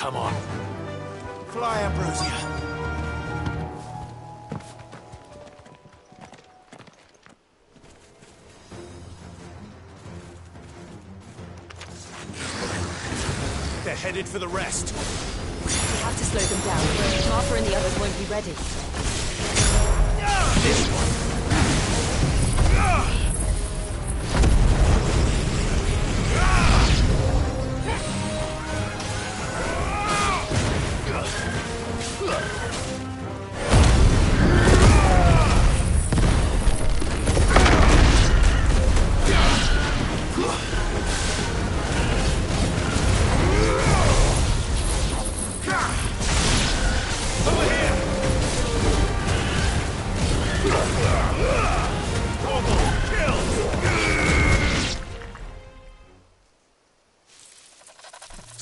Come on. Fly, Ambrosia. They're headed for the rest. We have to slow them down. Martha and the others won't be ready. This one.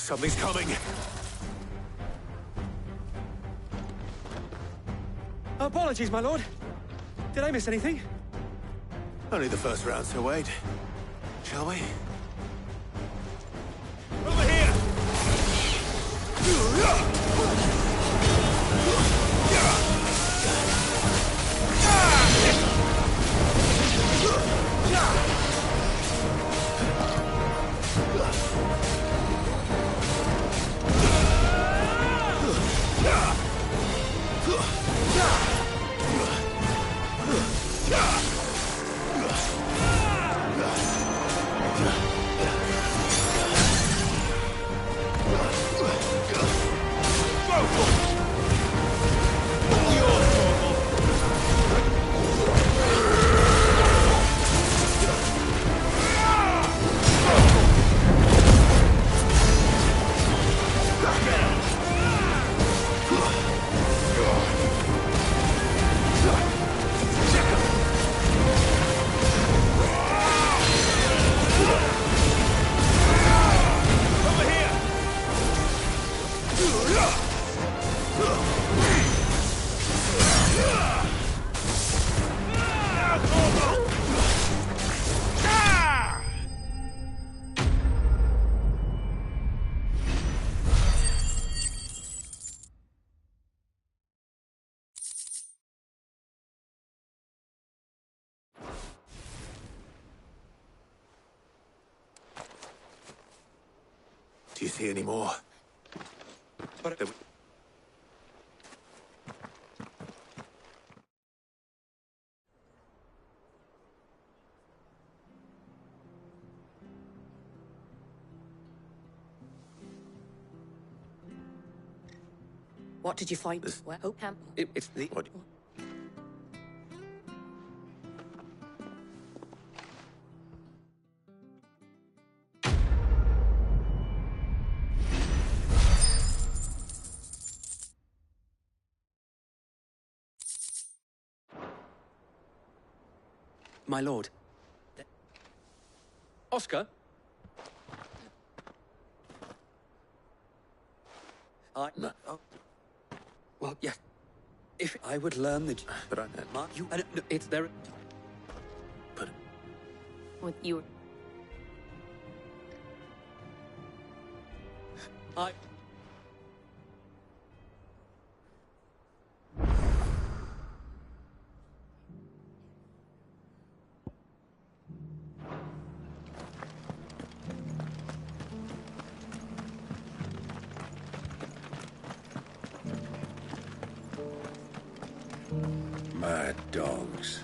Something's coming. Apologies, my lord. Did I miss anything? Only the first round, so wait. Shall we? Over here! Do you see any more? But What did you find? Where? Oh, Camp. it's the... What? My lord. Oscar? No. Oh. Well, yes. If I would learn the... But I... Mark, you... no, it's there... But... With you. I... Mad dogs.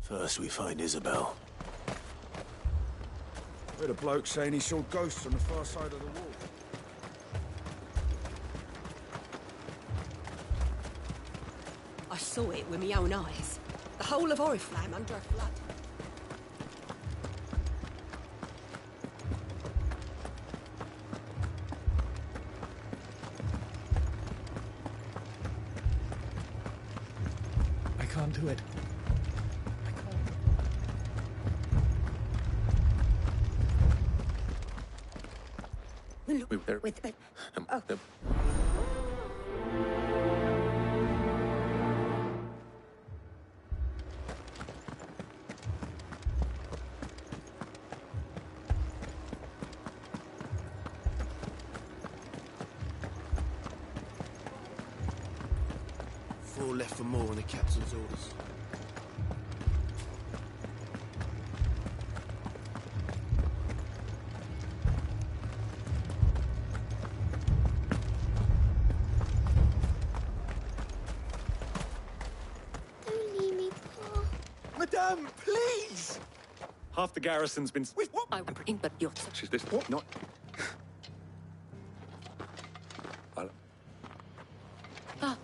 First we find Isabel. Heard a bloke saying he saw ghosts on the far side of the wall. I saw it with my own eyes. The whole of Oriflamme under a flood. I can't do it. Four left for more on the captain's orders. Don't leave me, Pa. Madame, please! Half the garrison's been... Wait, what? I'm bringing, but you're such Is this what? Not... Well, Ah,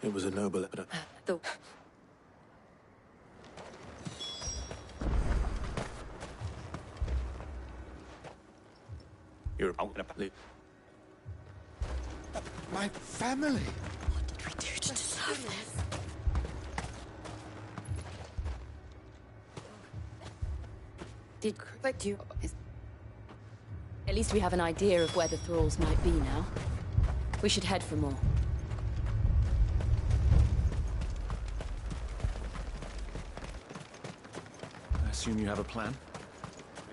It was a noble, but the... you're out and about. My family! What did we do to deserve this? Did you... At least we have an idea of where the thralls might be now. We should head for more. I assume you have a plan?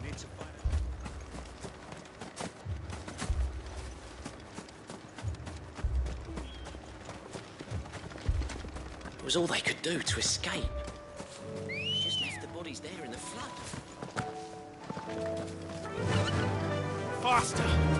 We need to find It was all they could do to escape. They just left the bodies there in the flood. faster!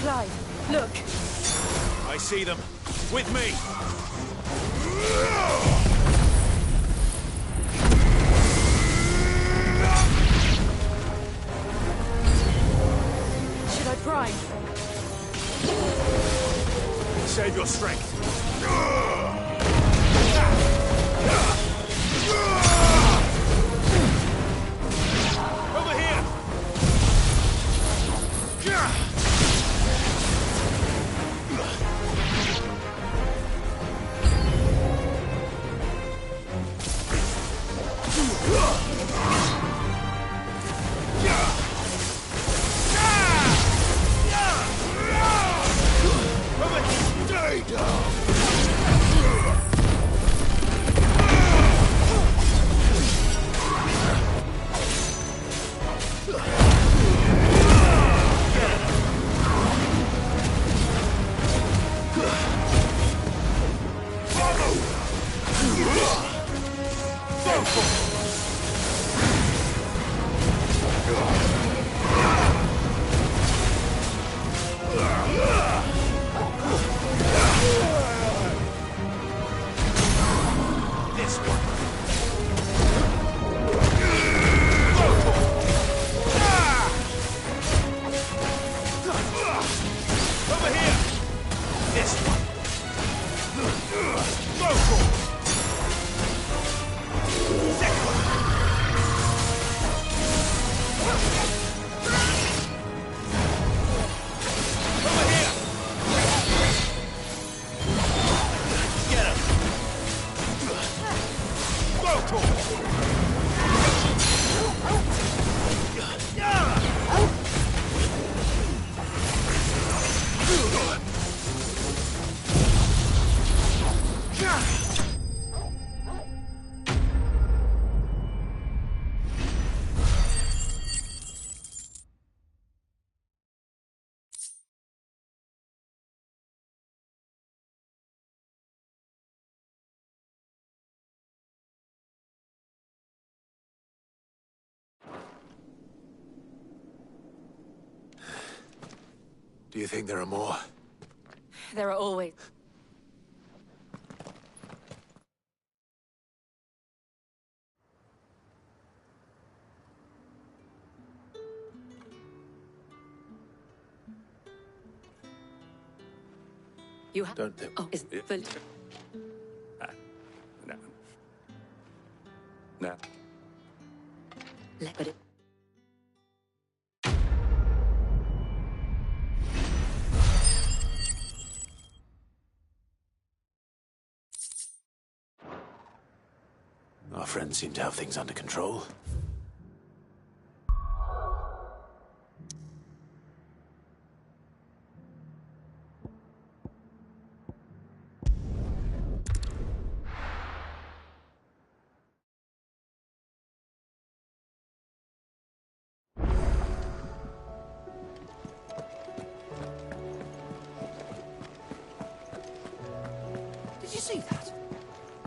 Clive, look! I see them. With me! Should I prime? Save your strength. Over here! Do you think there are more? There are always... You have... Don't think... Oh, is it fully... No. No. But it... Our friends seem to have things under control. Did you see that?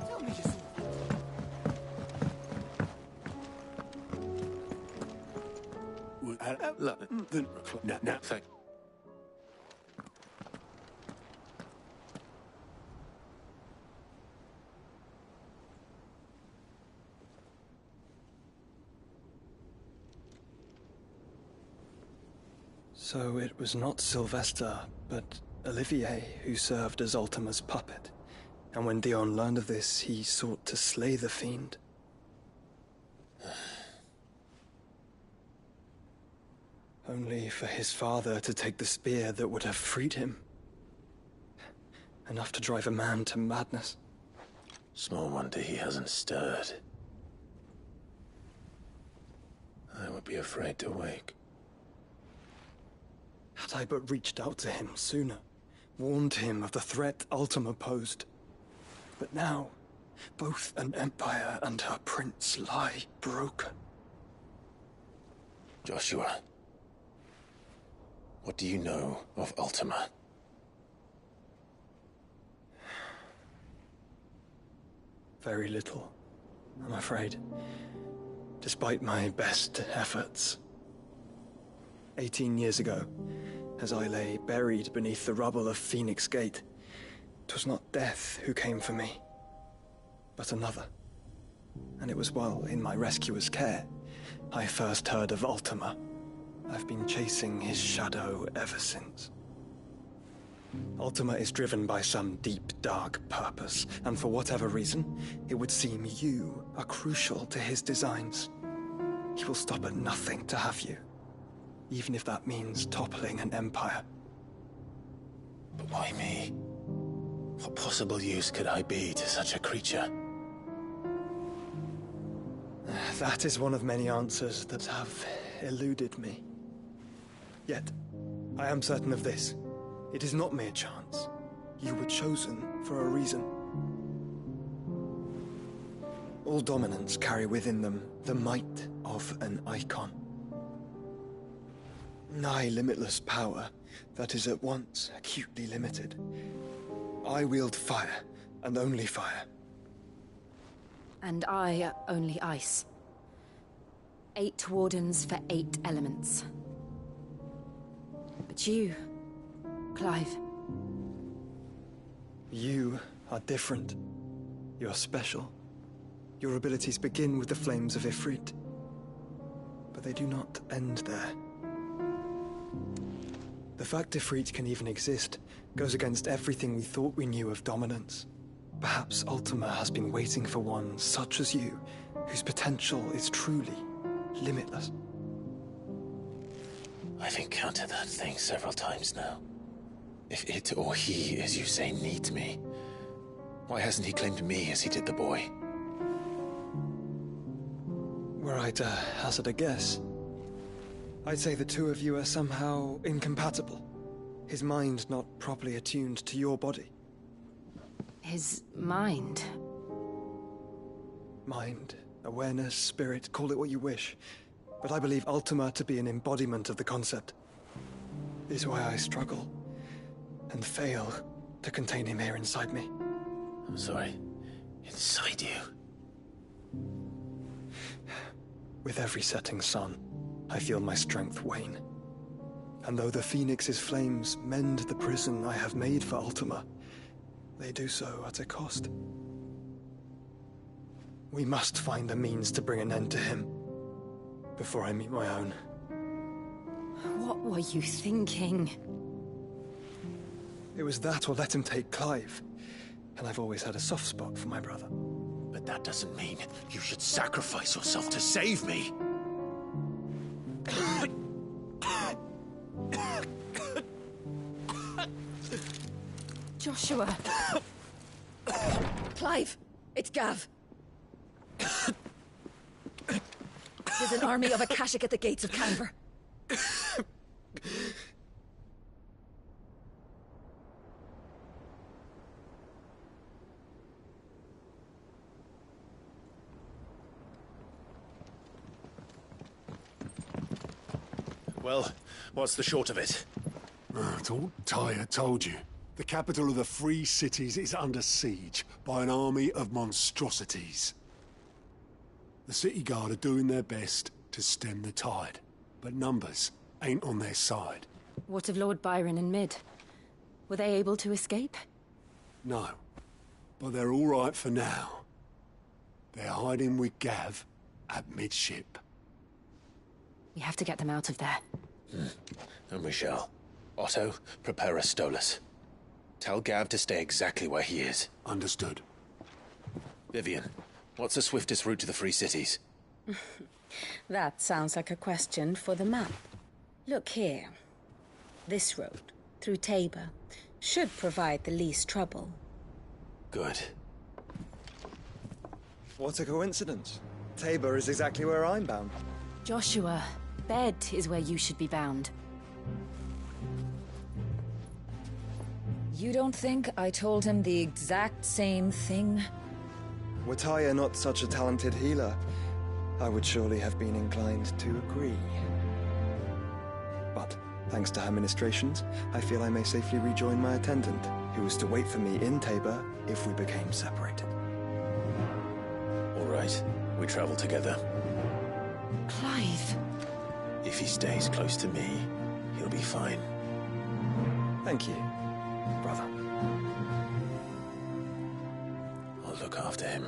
Tell me you saw No, thank... So it was not Sylvester, but Olivier who served as Ultima's puppet. And when Dion learned of this, he sought to slay the fiend. Only for his father to take the spear that would have freed him. Enough to drive a man to madness. Small wonder he hasn't stirred. I would be afraid to wake. Had I but reached out to him sooner, warned him of the threat Ultima posed. But now, both an empire and her prince lie broken. Joshua, what do you know of Ultima? Very little, I'm afraid. Despite my best efforts. 18 years ago, as I lay buried beneath the rubble of Phoenix Gate, 'twas not death who came for me, but another. And it was while in my rescuer's care, I first heard of Ultima. I've been chasing his shadow ever since. Ultima is driven by some deep, dark purpose, and for whatever reason, it would seem you are crucial to his designs. He will stop at nothing to have you, even if that means toppling an empire. But why me? What possible use could I be to such a creature? That is one of many answers that have eluded me. Yet, I am certain of this. It is not mere chance. You were chosen for a reason. All dominants carry within them the might of an icon. Nigh limitless power that is at once acutely limited. I wield fire, and only fire. And I only ice. 8 wardens for 8 elements. But you, Clive. You are different. You're special. Your abilities begin with the flames of Ifrit. But they do not end there. The fact Ifrit can even exist goes against everything we thought we knew of dominance. Perhaps Ultima has been waiting for one such as you, whose potential is truly limitless. I've encountered that thing several times now. If it or he, as you say, needs me, why hasn't he claimed me as he did the boy? Were I to hazard a guess, I'd say the two of you are somehow incompatible. His mind not properly attuned to your body. His mind. Mind, awareness, spirit, call it what you wish. But I believe Ultima to be an embodiment of the concept. Is why I struggle and fail to contain him here inside me. I'm sorry. Inside you? With every setting sun, I feel my strength wane. And though the Phoenix's flames mend the prison I have made for Ultima, they do so at a cost. We must find a means to bring an end to him before I meet my own. What were you thinking? It was that or let him take Clive. And I've always had a soft spot for my brother. But that doesn't mean you should sacrifice yourself to save me. Joshua! Clive! It's Gav! There's an army of Akashic at the gates of Canver. Well, what's the short of it? Thought Tyre told you. The capital of the Free Cities is under siege by an army of monstrosities. The City Guard are doing their best to stem the tide, but numbers ain't on their side. What of Lord Byron and Mid? Were they able to escape? No, but they're all right for now. They're hiding with Gav at midship. We have to get them out of there. And we shall. Otto, prepare a Stolas. Tell Gav to stay exactly where he is. Understood. Vivian, what's the swiftest route to the Free Cities? That sounds like a question for the map. Look here. This road, through Tabor, should provide the least trouble. Good. What a coincidence. Tabor is exactly where I'm bound. Joshua, bed is where you should be bound. You don't think I told him the exact same thing? Were Tyre not such a talented healer, I would surely have been inclined to agree. But, thanks to her ministrations, I feel I may safely rejoin my attendant, who was to wait for me in Tabor if we became separated. All right, we travel together. Clive! If he stays close to me, he'll be fine. Thank you, brother. I'll look after him.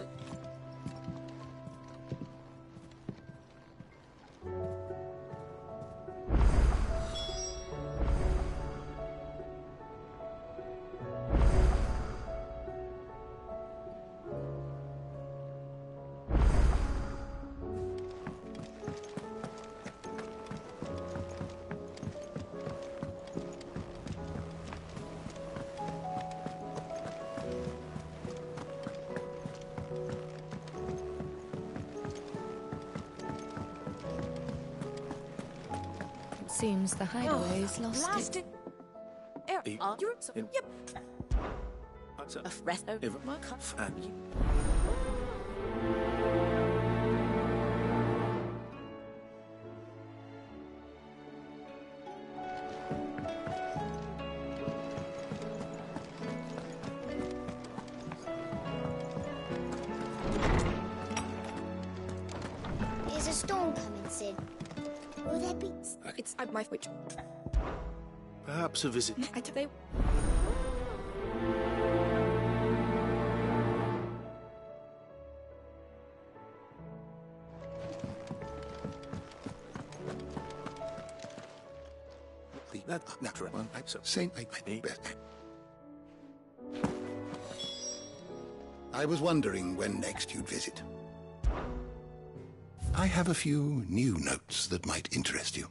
Seems the hideaway is lost. Blasted! Europe, yep. There's a storm coming, Sid. Will there be... It's my which. Perhaps a visit. They. I was wondering when next you'd visit. I have a few new notes that might interest you.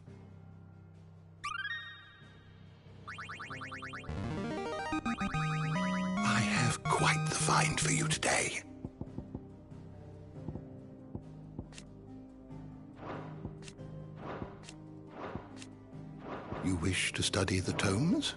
I have quite the find for you today. You wish to study the tomes?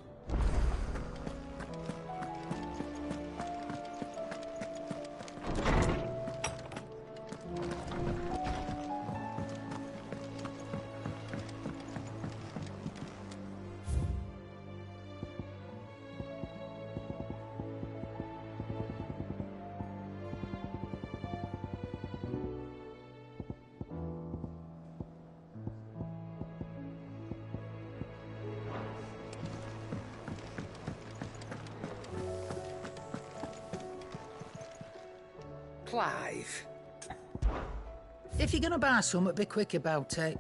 Clive. If you're gonna buy something, be quick about it.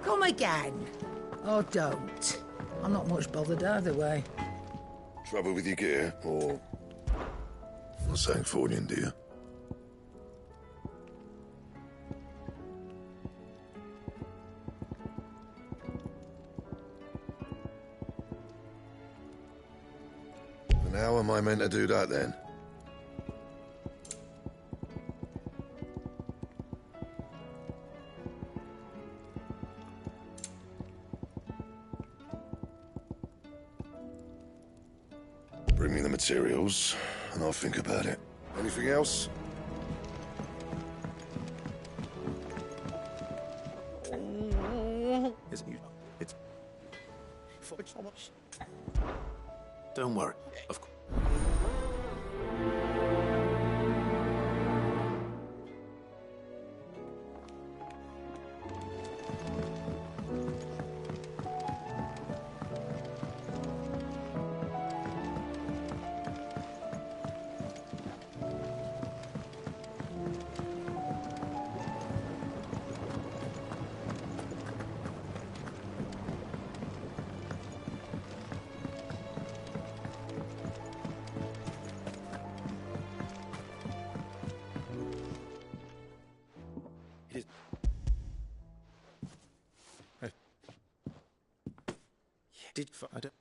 Come again. Or don't. I'm not much bothered either way. Trouble with your gear, or... Not saying Fornian, do you? And how am I meant to do that, then? Bring me the materials, and I'll think about it. Anything else? It's... Don't worry. Of course. I don't...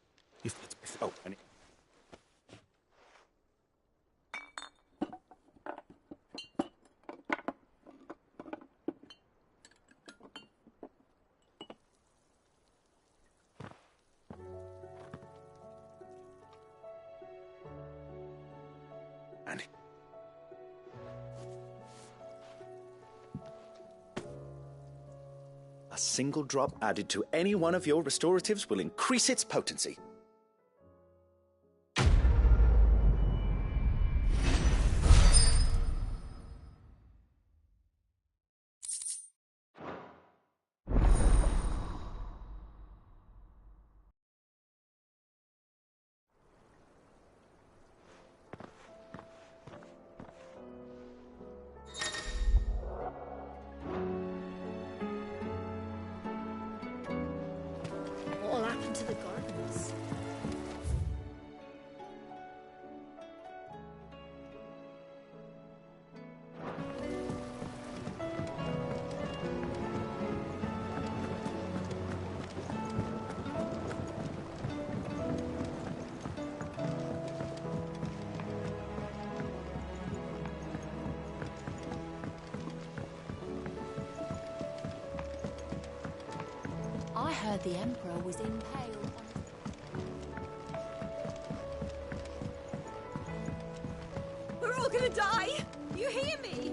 Oh, and it... And... A single drop added to any one of your restoratives will increase its potency. What'll happen to the gardens? I heard the Emperor was impaled. We're all gonna die! You hear me?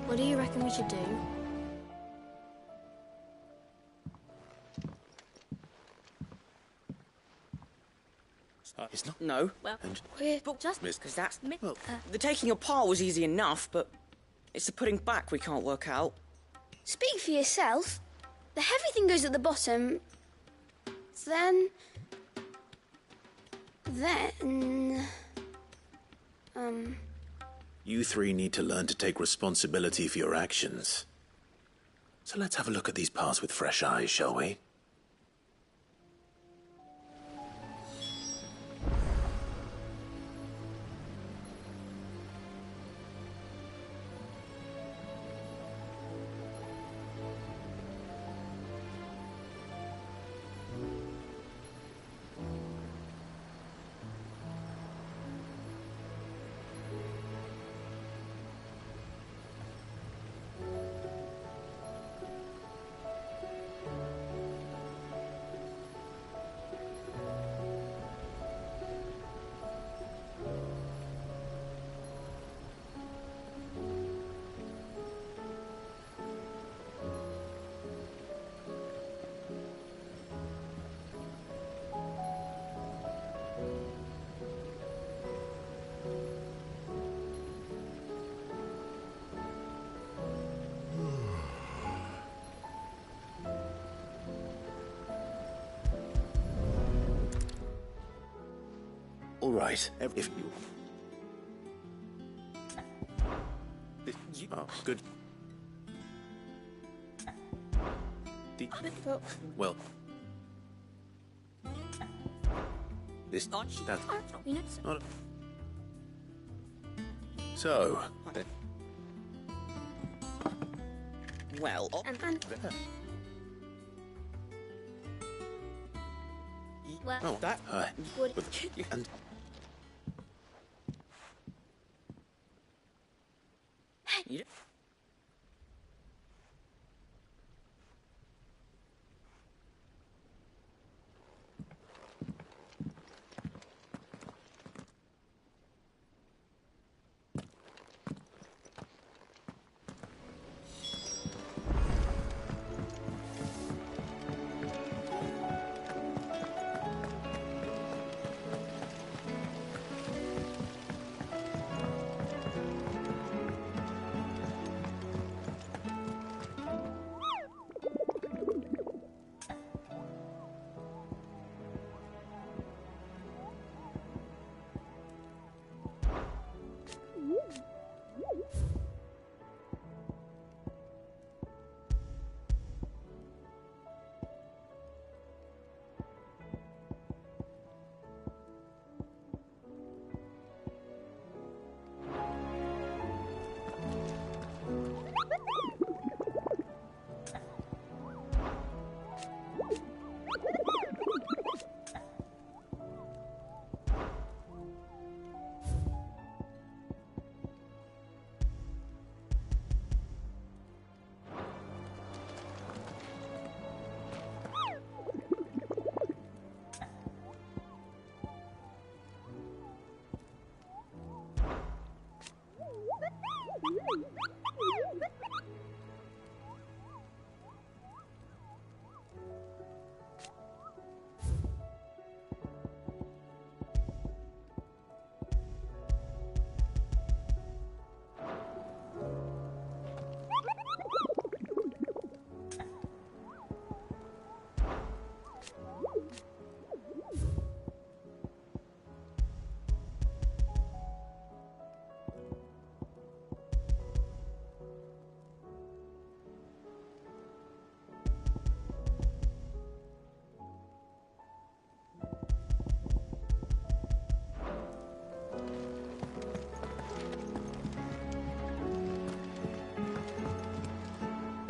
What do you reckon we should do? It's not... No. Well, We're just Miss- because that's... Well, the taking apart was easy enough, but it's the putting back we can't work out. Speak for yourself. The heavy thing goes at the bottom. Then... You three need to learn to take responsibility for your actions. So let's have a look at these paths with fresh eyes, shall we? all right. If you... Oh, good. Well... This... That... Not... So... Well... Well, Oh, that... would... And... You...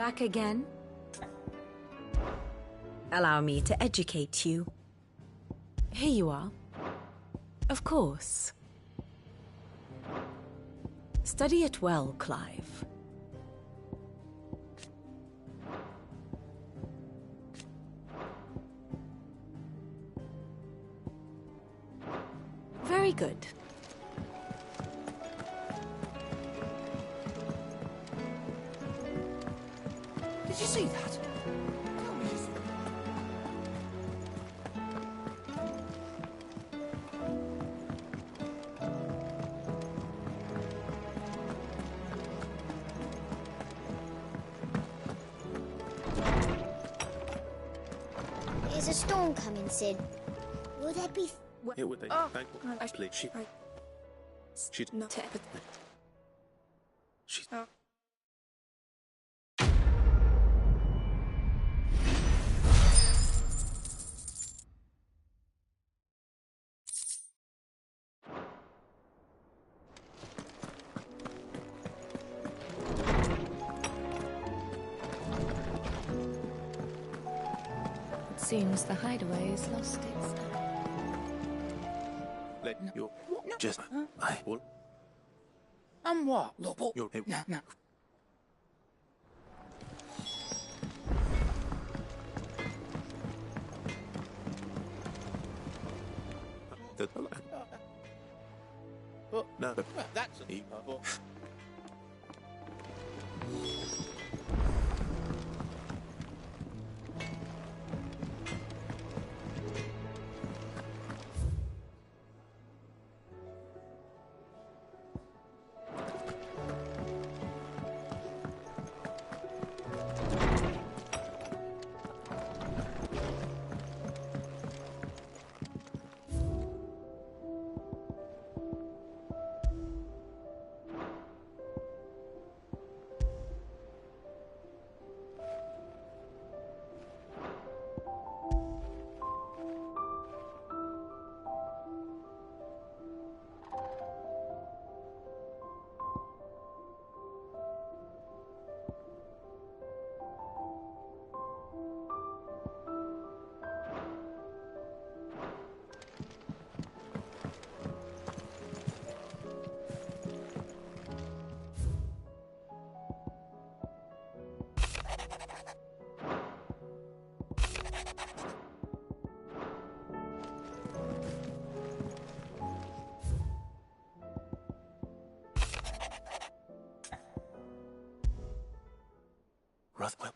Back again? Allow me to educate you. Here you are. Of course. Study it well, Clive. Very good. Did you see that? Is a storm coming, Sid? Will there be... It would be... Please, she... She'd... Not She's... Seems the hideaway has lost its... Let your... Just... I will... What? Look, Your... No. No. That's He... Rothwell.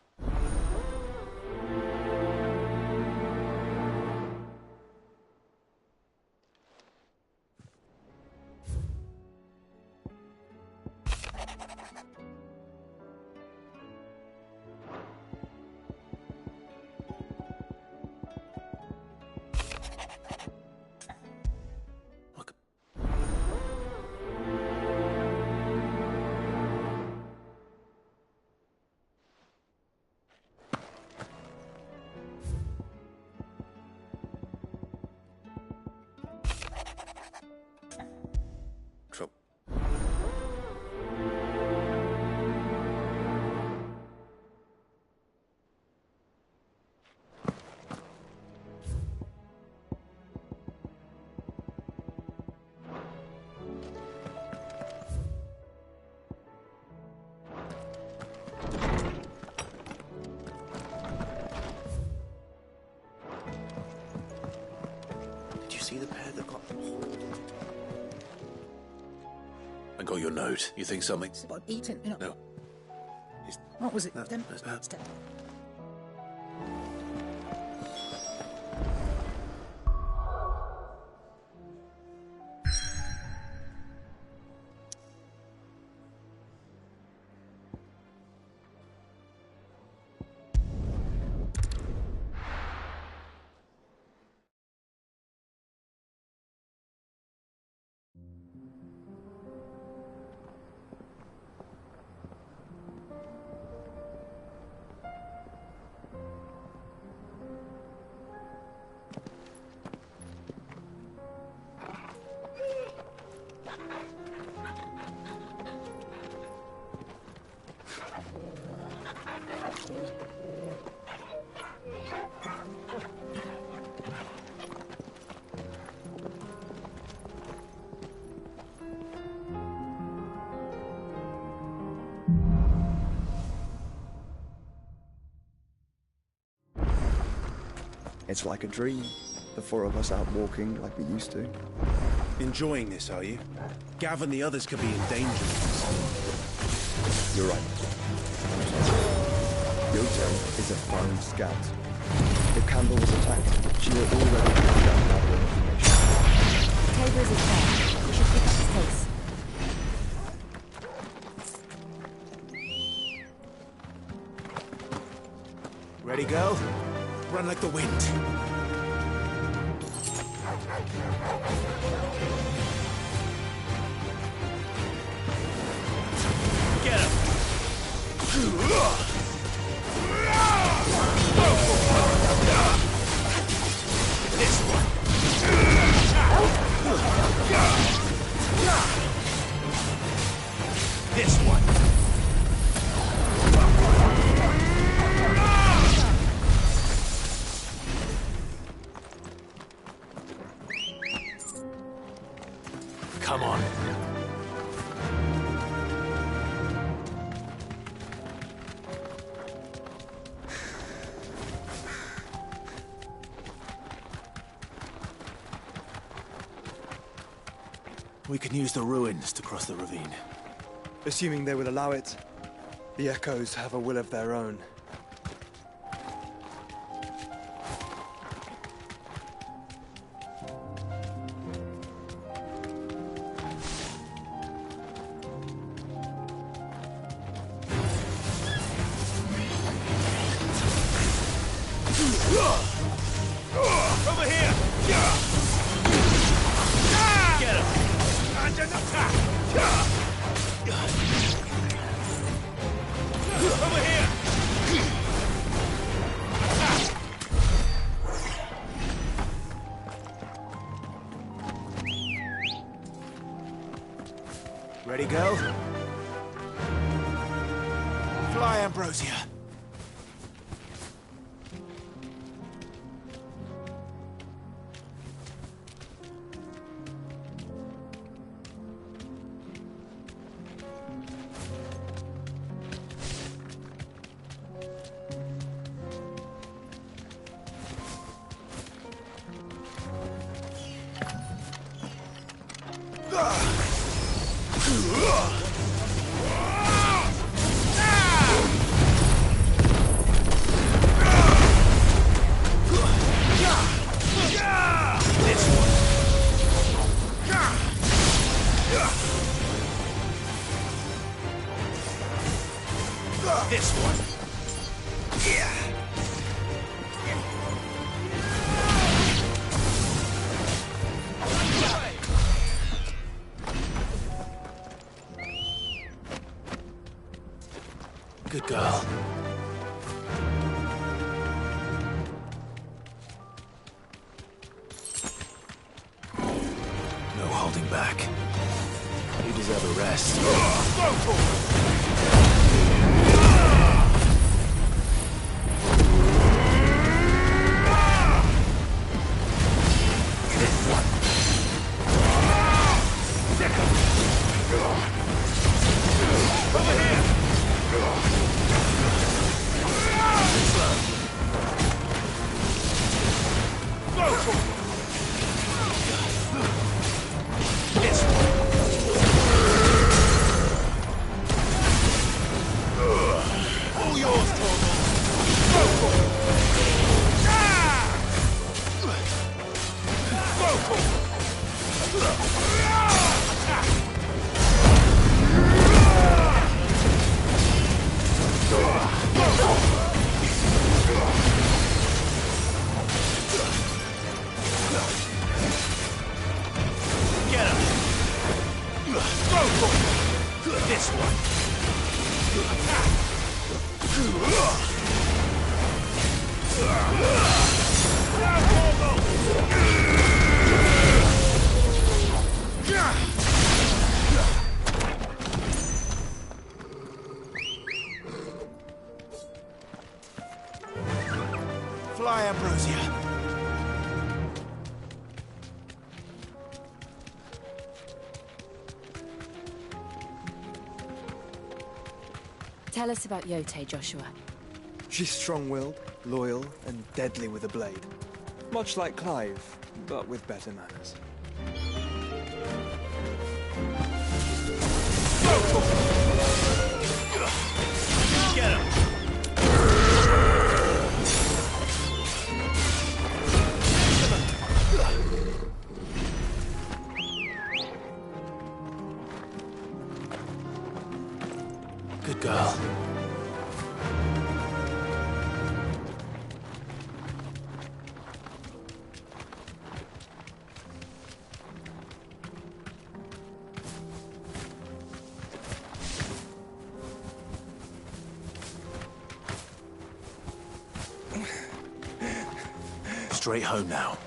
See the pair that got... I got your note. You think something... About eating, you know. No. What was it? Step. It's like a dream. The four of us out walking like we used to. Enjoying this, are you? Gav and the others could be in danger. You're right. Yoto is a fine scout. If Campbell was attacked, she had already found out other information. Tabor is there. We should pick up his pace. Ready, girl? Run like the wind. Get him! This one. This one. Come on. We can use the ruins to cross the ravine. Assuming they will allow it, the Echoes have a will of their own. Over here! Get him! Under attack! Over here! Ready, girl? Fly, Ambrosia. This one. Yeah. Good girl. No holding back. You deserve a rest. This one. Fly, Ambrosia. Tell us about Yote, Joshua. She's strong-willed, loyal, and deadly with a blade. Much like Clive, but with better manners. Get him! Good girl. Straight home now.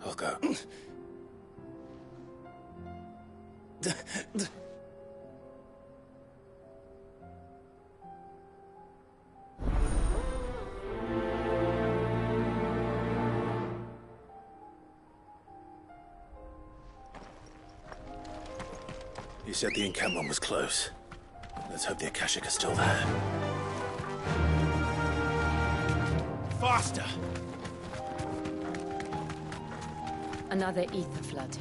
I'll go. You said the encampment was close. Let's hope the Akashic are still there. Faster! Another ether flood.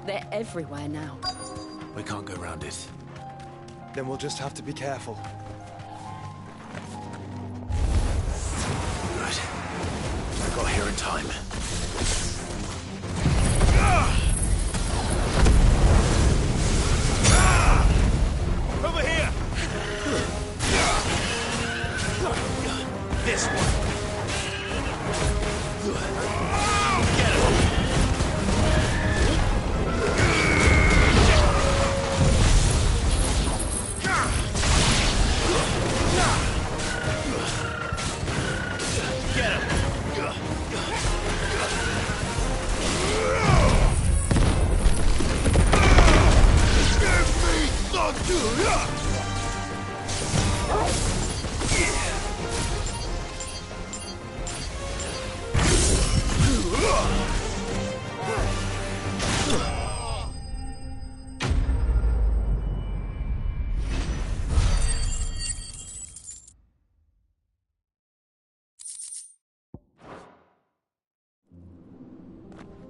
They're everywhere now. We can't go round it. Then we'll just have to be careful. Good. I got here in time. Over here! This one. Get him! Get him!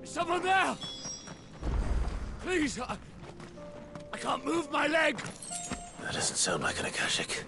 Someone there! Please, I can't move my leg! That doesn't sound like an Akashic.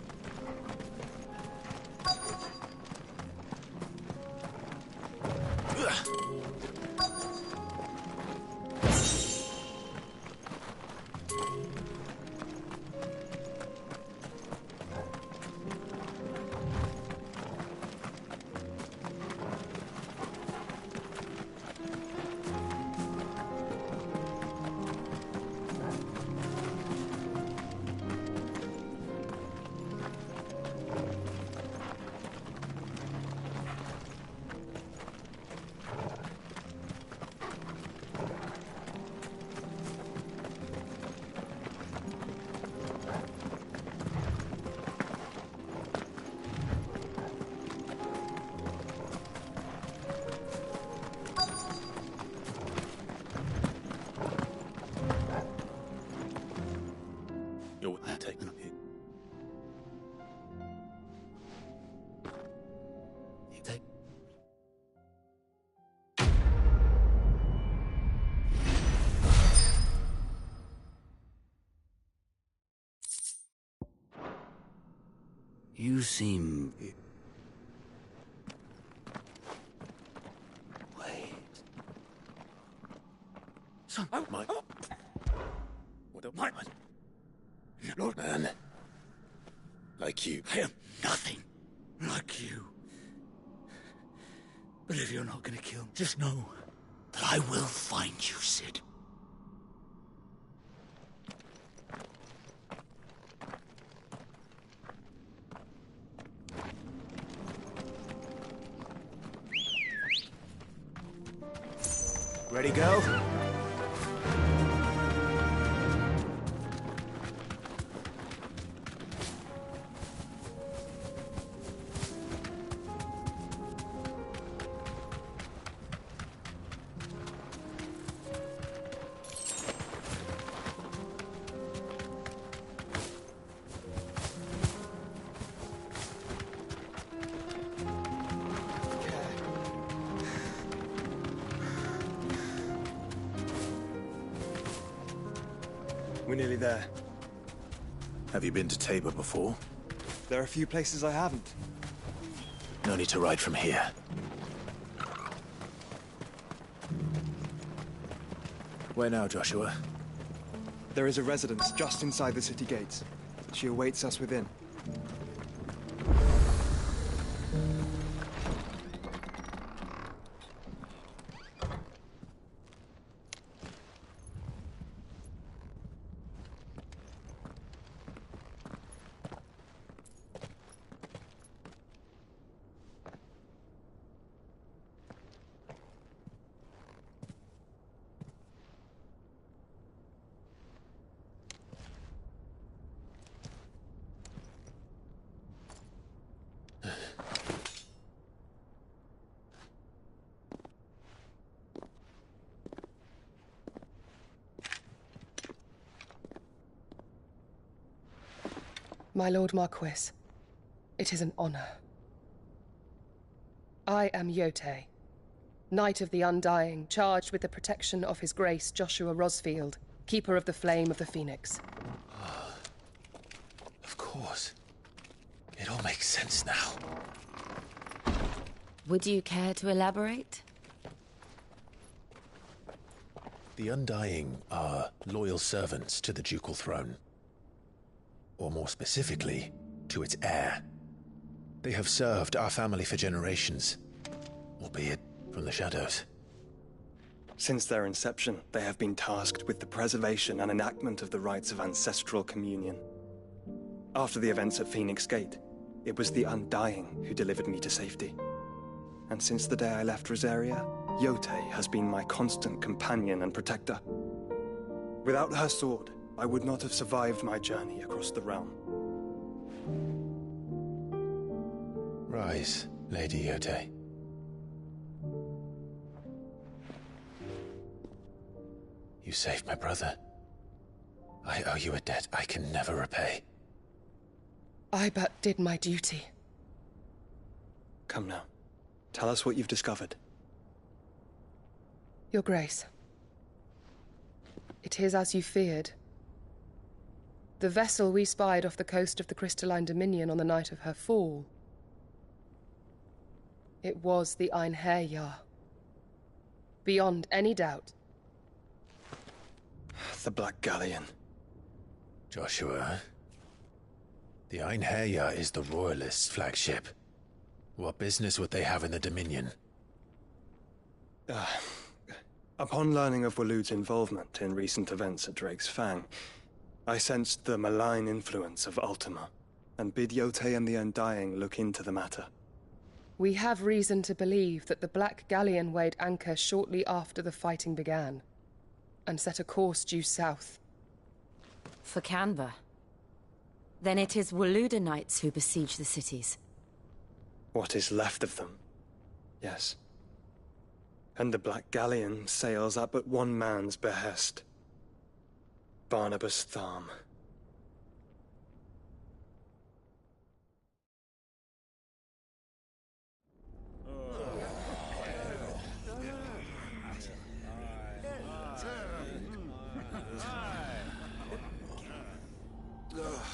You seem... Wait. Son, my... What? Lord man. Like you. I am nothing like you. But if you're not gonna kill me, just know that I will find you, Cid. Ready, go? We're nearly there. Have you been to Tabor before? There are a few places I haven't. No need to ride from here. Where now, Joshua? There is a residence just inside the city gates. She awaits us within. My Lord Marquis, it is an honor. I am Yote, Knight of the Undying, charged with the protection of His Grace Joshua Rosfield, Keeper of the Flame of the Phoenix. Of course. It all makes sense now. Would you care to elaborate? The Undying are loyal servants to the ducal throne. Or more specifically, to its heir. They have served our family for generations, albeit from the shadows. Since their inception, they have been tasked with the preservation and enactment of the rites of ancestral communion. After the events at Phoenix Gate, it was the Undying who delivered me to safety. And since the day I left Rosaria, Yote has been my constant companion and protector. Without her sword, I would not have survived my journey across the realm. Rise, Lady Yote. You saved my brother. I owe you a debt I can never repay. I but did my duty. Come now. Tell us what you've discovered. Your Grace. It is as you feared. The vessel we spied off the coast of the Crystalline Dominion on the night of her fall. It was the Einherjar. Beyond any doubt. The Black Galleon. Joshua, the Einherjar is the Royalists' flagship. What business would they have in the Dominion? Upon learning of Waloed's involvement in recent events at Drake's Fang, I sensed the malign influence of Ultima, and bid Yote and the Undying look into the matter. We have reason to believe that the Black Galleon weighed anchor shortly after the fighting began, and set a course due south. For Canva. Then it is Waloed Knights who besiege the cities. What is left of them? Yes. And the Black Galleon sails at but one man's behest. Barnabas Tharm.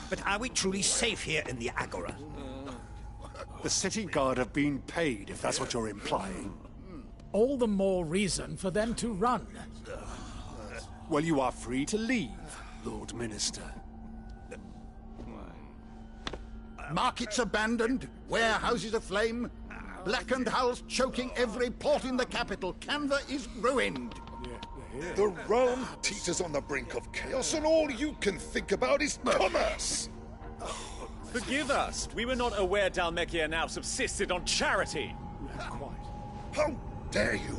But are we truly safe here in the Agora? The city guard have been paid, if that's what you're implying. All the more reason for them to run. Well, you are free to leave, Lord Minister. Markets abandoned, warehouses aflame, blackened hulls choking every port in the capital. Canva is ruined. The realm teeters on the brink of chaos, and all you can think about is commerce! Forgive us. We were not aware Dhalmekia now subsisted on charity. How dare you!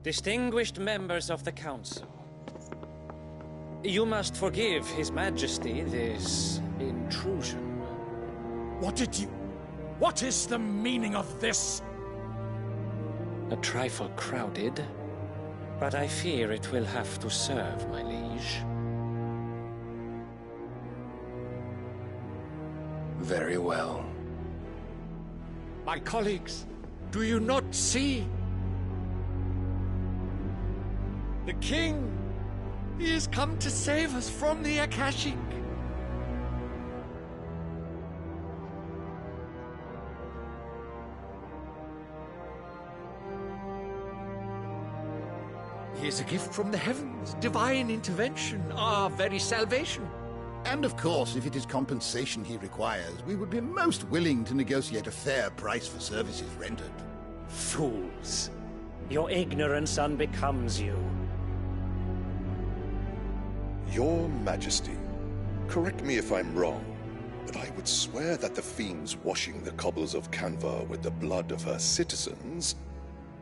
Distinguished members of the Council, you must forgive His Majesty this intrusion. What is the meaning of this? A trifle crowded, but I fear it will have to serve, my liege. Very well. My colleagues, do you not see? The king! He has come to save us from the Akashic! He is a gift from the heavens, divine intervention, our very salvation. And of course, if it is compensation he requires, we would be most willing to negotiate a fair price for services rendered. Fools! Your ignorance unbecomes you. Your Majesty, correct me if I'm wrong, but I would swear that the fiends washing the cobbles of Canva with the blood of her citizens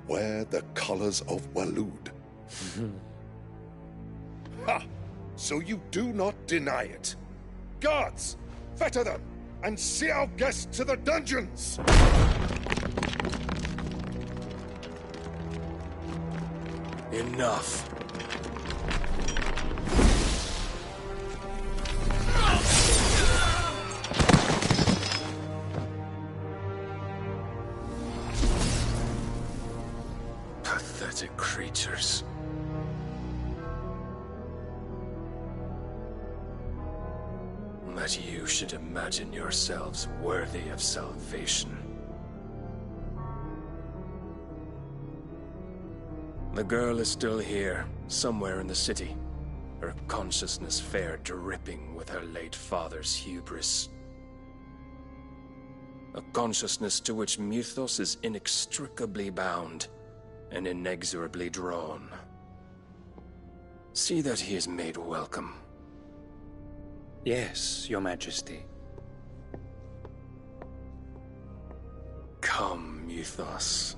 wear the colors of Waloed. Ha! So you do not deny it. Guards, fetter them, and see our guests to the dungeons! Enough. Pathetic creatures. That you should imagine yourselves worthy of salvation. The girl is still here, somewhere in the city, her consciousness fair dripping with her late father's hubris. A consciousness to which Mythos is inextricably bound and inexorably drawn. See that he is made welcome. Yes, Your Majesty. Come, Mythos.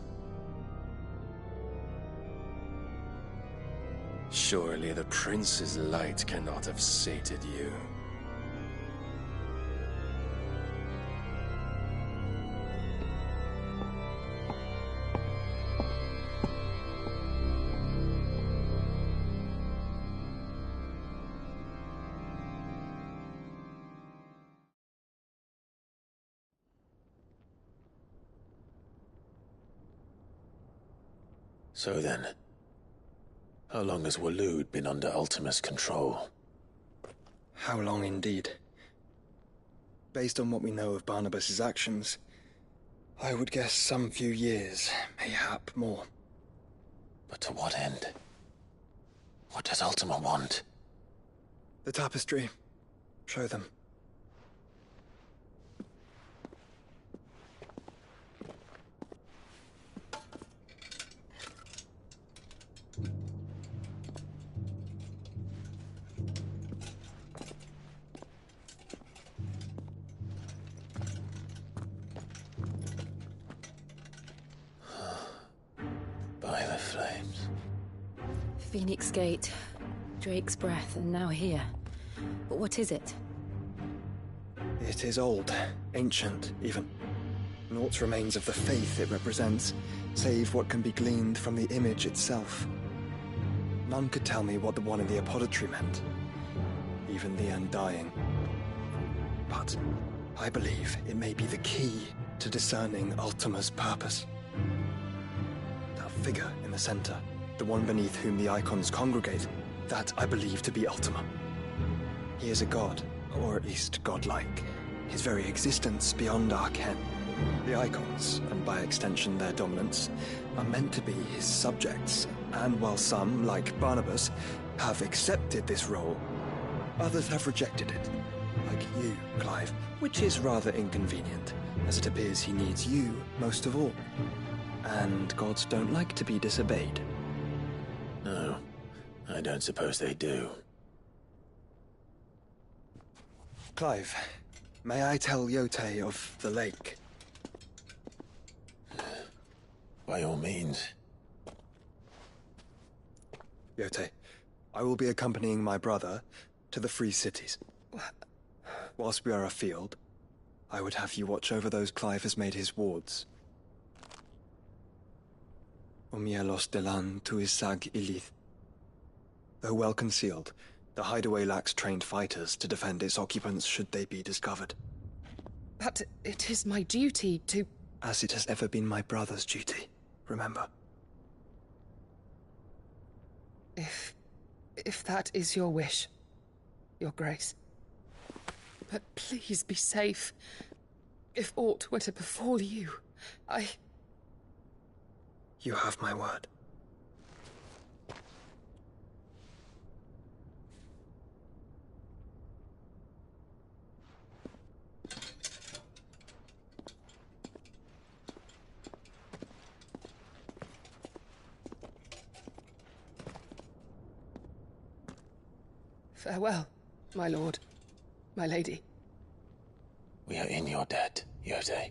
Surely the Prince's light cannot have sated you. So then, how long has Waloed been under Ultima's control? How long indeed? Based on what we know of Barnabas's actions, I would guess some few years, mayhap more. But to what end? What does Ultima want? The tapestry. Show them. By the flames. Phoenix Gate, Drake's Breath, and now here. But what is it? It is old, ancient, even. Naught remains of the faith it represents, save what can be gleaned from the image itself. None could tell me what the one in the apothecary meant, even the Undying. But I believe it may be the key to discerning Ultima's purpose. That figure in the center, the one beneath whom the Icons congregate, that I believe to be Ultima. He is a god, or at least godlike, his very existence beyond our ken. The Icons, and by extension their dominants, are meant to be his subjects, and while some, like Barnabas, have accepted this role, others have rejected it. Like you, Clive, which is rather inconvenient, as it appears he needs you most of all. And gods don't like to be disobeyed. No, I don't suppose they do. Clive, may I tell Yotei of the lake? By all means. Yotei, I will be accompanying my brother to the Free Cities. Whilst we are afield, I would have you watch over those Clive has made his wards. Omielos delan tuisag ilith. Though well concealed, the hideaway lacks trained fighters to defend its occupants should they be discovered. But it is my duty to... As it has ever been my brother's duty, remember. If that is your wish, Your Grace. But please be safe. If aught were to befall you, You have my word. Farewell, my lord, my lady. We are in your debt, Yotei.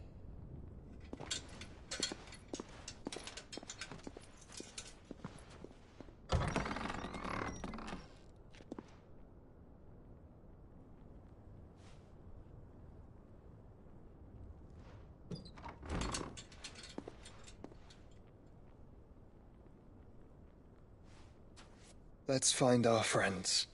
Let's find our friends.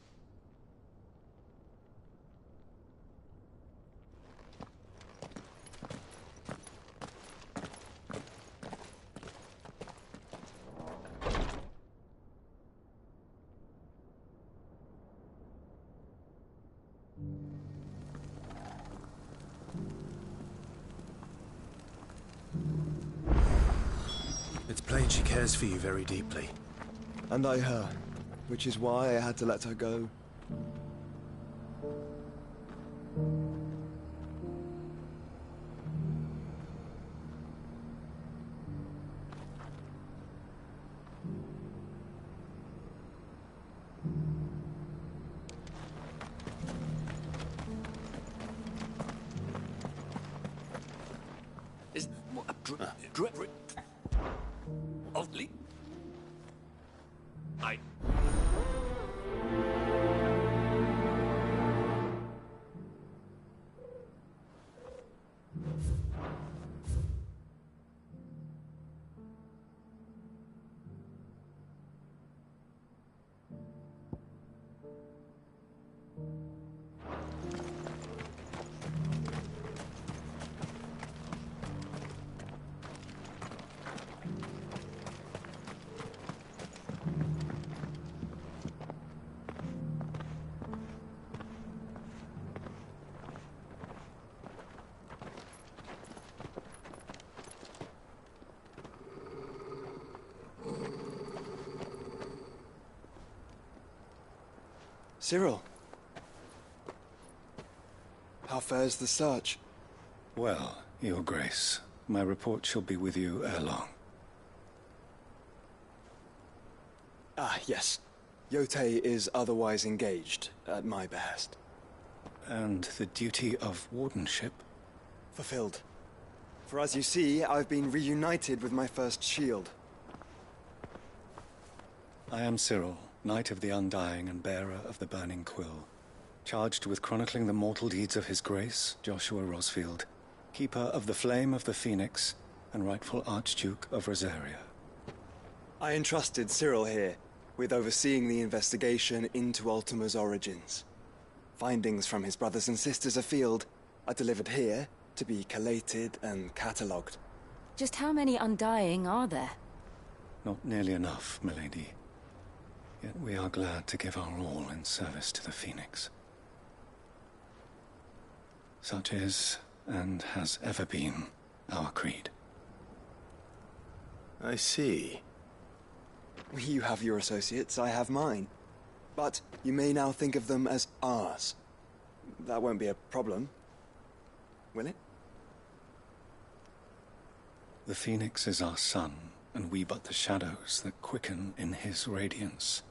It's plain she cares for you very deeply. And I her, which is why I had to let her go. Is oddly, I. Cyril. How fares the search? Well, Your Grace, my report shall be with you ere long. Ah, yes. Yotei is otherwise engaged, at my behest. And the duty of wardenship? Fulfilled. For as you see, I've been reunited with my first shield. I am Cyril, Knight of the Undying and bearer of the Burning Quill, charged with chronicling the mortal deeds of His Grace, Joshua Rosfield, keeper of the Flame of the Phoenix and rightful Archduke of Rosaria. I entrusted Cyril here with overseeing the investigation into Ultima's origins. Findings from his brothers and sisters afield are delivered here to be collated and catalogued. Just how many Undying are there? Not nearly enough, milady. Yet we are glad to give our all in service to the Phoenix. Such is, and has ever been, our creed. I see. You have your associates, I have mine. But you may now think of them as ours. That won't be a problem, will it? The Phoenix is our sun, and we but the shadows that quicken in his radiance.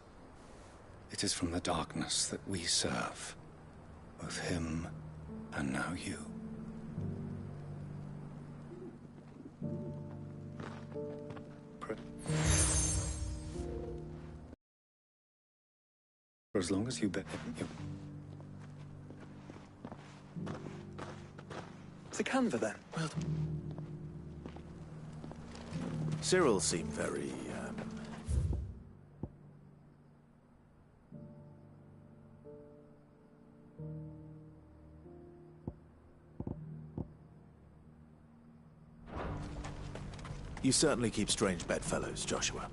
It is from the darkness that we serve, both him and now you. For as long as you bet you. It's the Canva then. Well, Cyril seemed very, You certainly keep strange bedfellows, Joshua.